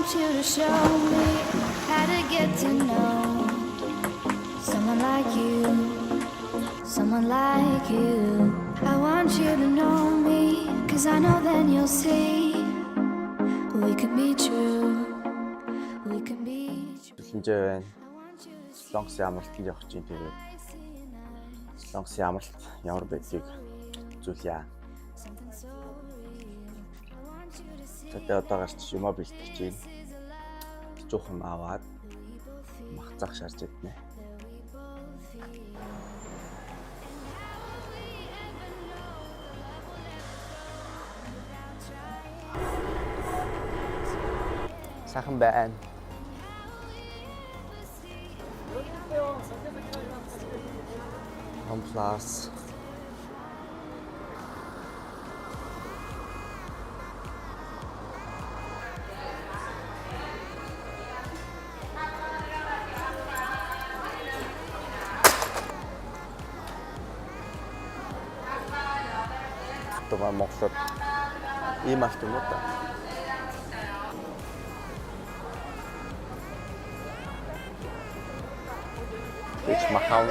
want you to show me how to get to know someone like you, someone like you. I want you to know me, 'cause I know then you'll see we can be true, we can be true. Хэлэнжээ байна. Солонгосын амралтанд явах чинь тэгээд Солонгосын амралт ямар байдгийг зүйлээ. Тэгээд одоогаарч юмаа бэлтгэж байна. Жоохон аваад махцах шаарч иднэ. Сайхан байна. Комплас. Това Монголд ийм алт юм уу та? Гэж махав.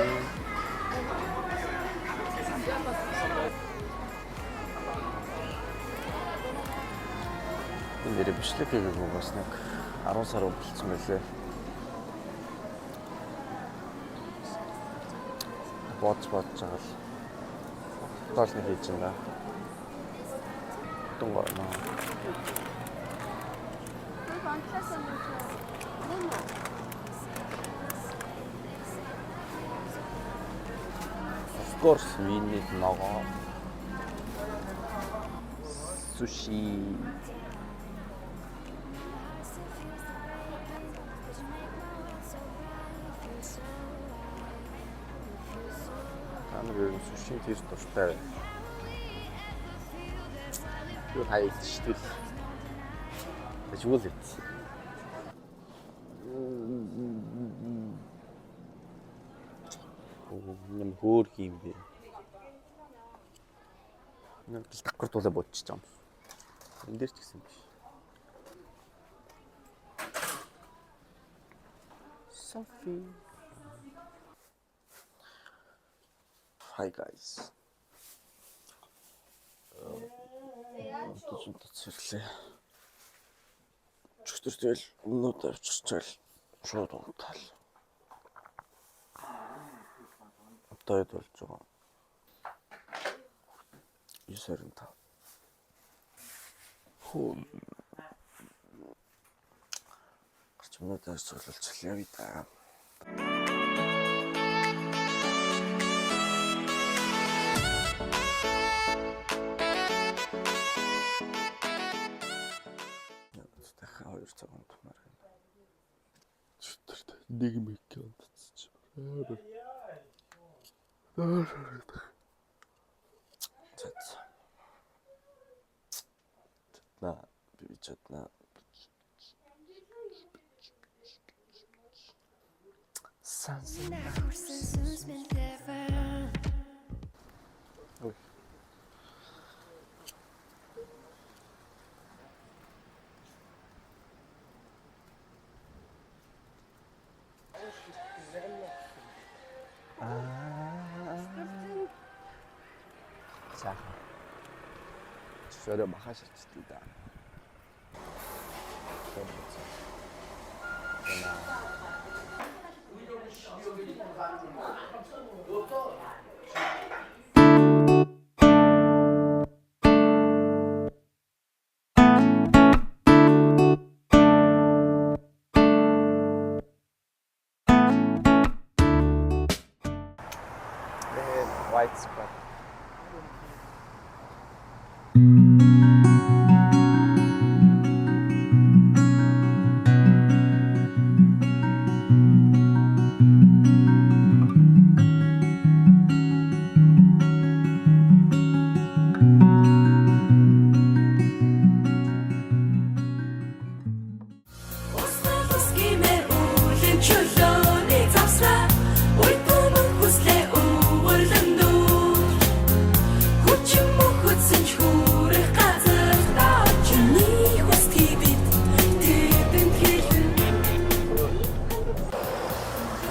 Энэ бичлэг хийгээгүй бас нэг 10 сар болчихсон байлээ. Бодж байгаа л тоол нэг хийж байна. Тунгаа наа. Of course, we need nogo. Sushi. Танай суши тийш дуртай. Юу хайж штэл. Тэжүүлээ. Юм хөөр юм бэ. Нэг л давхар тулаа бодчих юм. Энд дээр ч гэсэн биш. Софи. Hi guys. Тут цэрлээ. Чөтөртэй л өмнөд авчирчаал шууд унтаал. Тойд болж байгаа. 9:25. Хөө. Гарч минутаас цуглуулж явъя да. Хоёр цаг унтмаар байна. Чөтөртэй нэг мэг унтчих. На бичэтна. Сансан. Ой. 자, 저를 막 하셨습니다. White spot.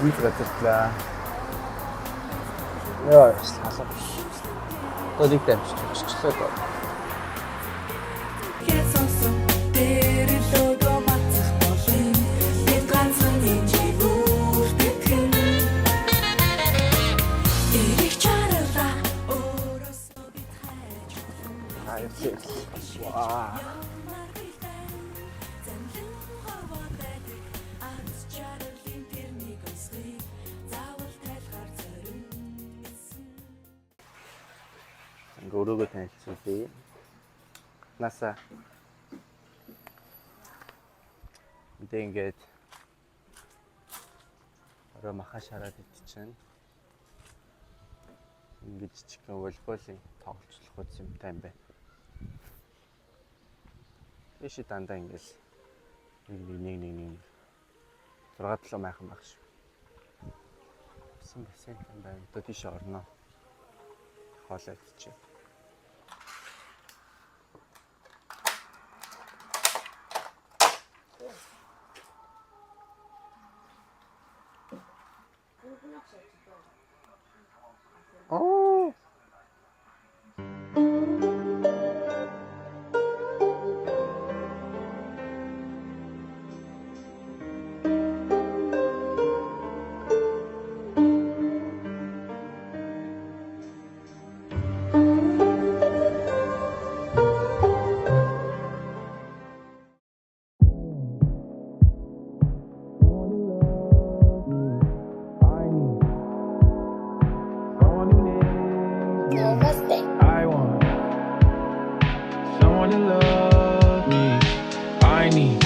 Ийм газарлаа. Яа, халах. Тоник дамжчихлаа. Wow. Өөрөөгөө танилцуулъя. Наса. Мэдээ ингээд орой маха шараад идчихээн. Ингээд жижигхэн волейболын тоглолцох юмтай юм байна. Эши дандаа ингээд нэг 6-7 майхан байх шүү. Сэн бассейн юм байна. Одоо тийш орно. Хоолой идчихье. Oh. I want someone to love me. I need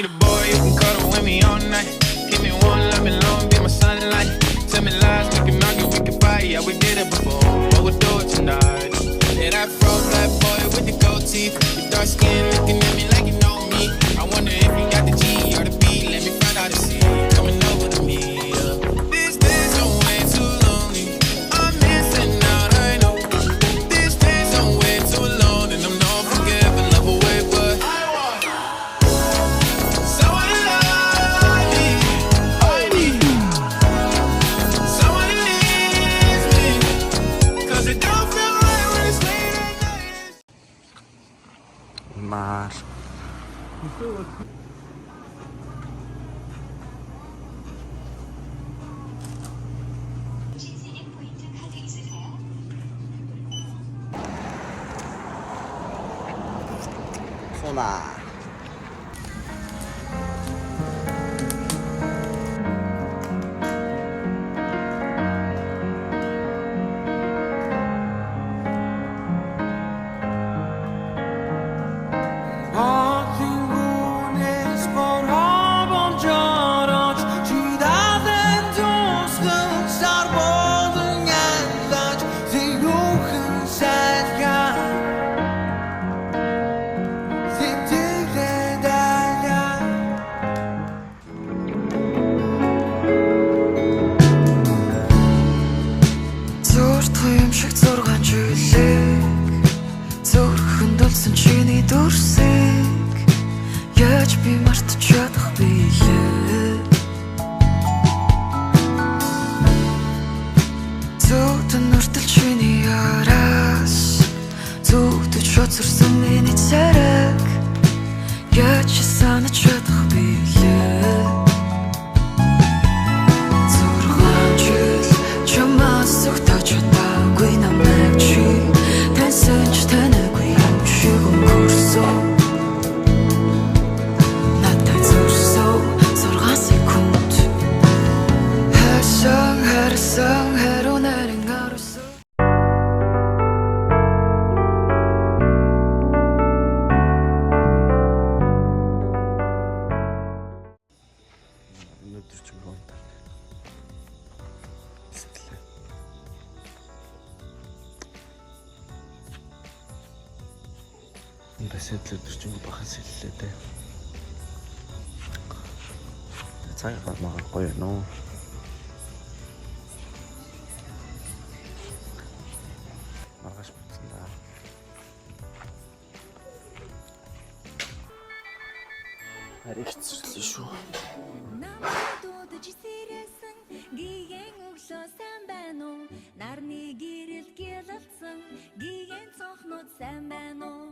a boy who can cuddle with me all night. Give me one, let me long, be my sunlight. Tell me lies, we can argue, we can fight. Yeah, we did it before, but we'll do it tonight. Yeah, that fro black boy with the gold teeth, your dark skin looking at me like you know me. I wonder if you got the G or the B. Let me find out and see coming over to me. These days I'm way too lonely. I'm missing out, I know. These days I'm way too alone, and I'm not forgiving, love away, but I want someone to love me. I need someone who needs me, 'cause it don't feel right when it's late at night. Maar 소나 чиний дүрсийг яаж би мартаж чадах билээ. Зүүтэн нүртэл чиний араас зүүтэж хоцорсон миний царайг яаж санаж чадах билээ. Зургаан жил чамаас зүгтэж чадаагүй намайг чи таньсан ч танаагүй юм шиг өнгөрсөн. Надад зурсан 6 секунд харсан хариу нарийн гарсан. өнөөдөр ч гонт. Сэтгэлээ. Басэт л өдөр чинь бахас хэллээ дээ. Цаг гармаа гоё нөө. Маргааш бүтсэн да. Харин хэцэрлээ шүү. Намайг дуудаж сэрээсэн гиген өглөө сайн байна уу? Нарны гэрэл гялалцсан гиген цонхнууд сайн байна уу?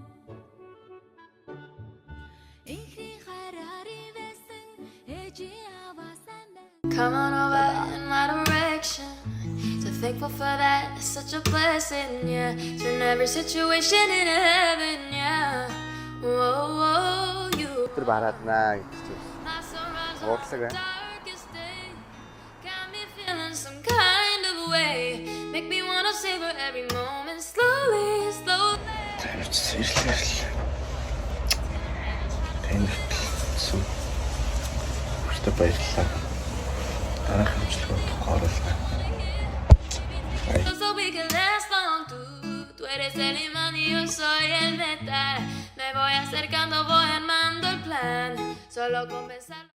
Ихний хараар ивэсэн эжи аваа сайн байна. Come on over in my direction. So thankful for that, it's such a blessing, yeah. Turn every situation into heaven, yeah. Whoa, whoa, you. Тэр бараад наа гэж чинь. My sunrise on Уурлаг the ээ. darkest day. Got me feeling some kind of way. Make me wanna savor every moment slowly, slowly. Тавьж ирлээ. Тэнд сум. Өөртөө баярлалаа. Дараах хэмжлэгөө тохиоллоо. So we can last long tú eres el imán y yo soy el metal. Me voy acercando, voy armando el plan. Solo con pensar.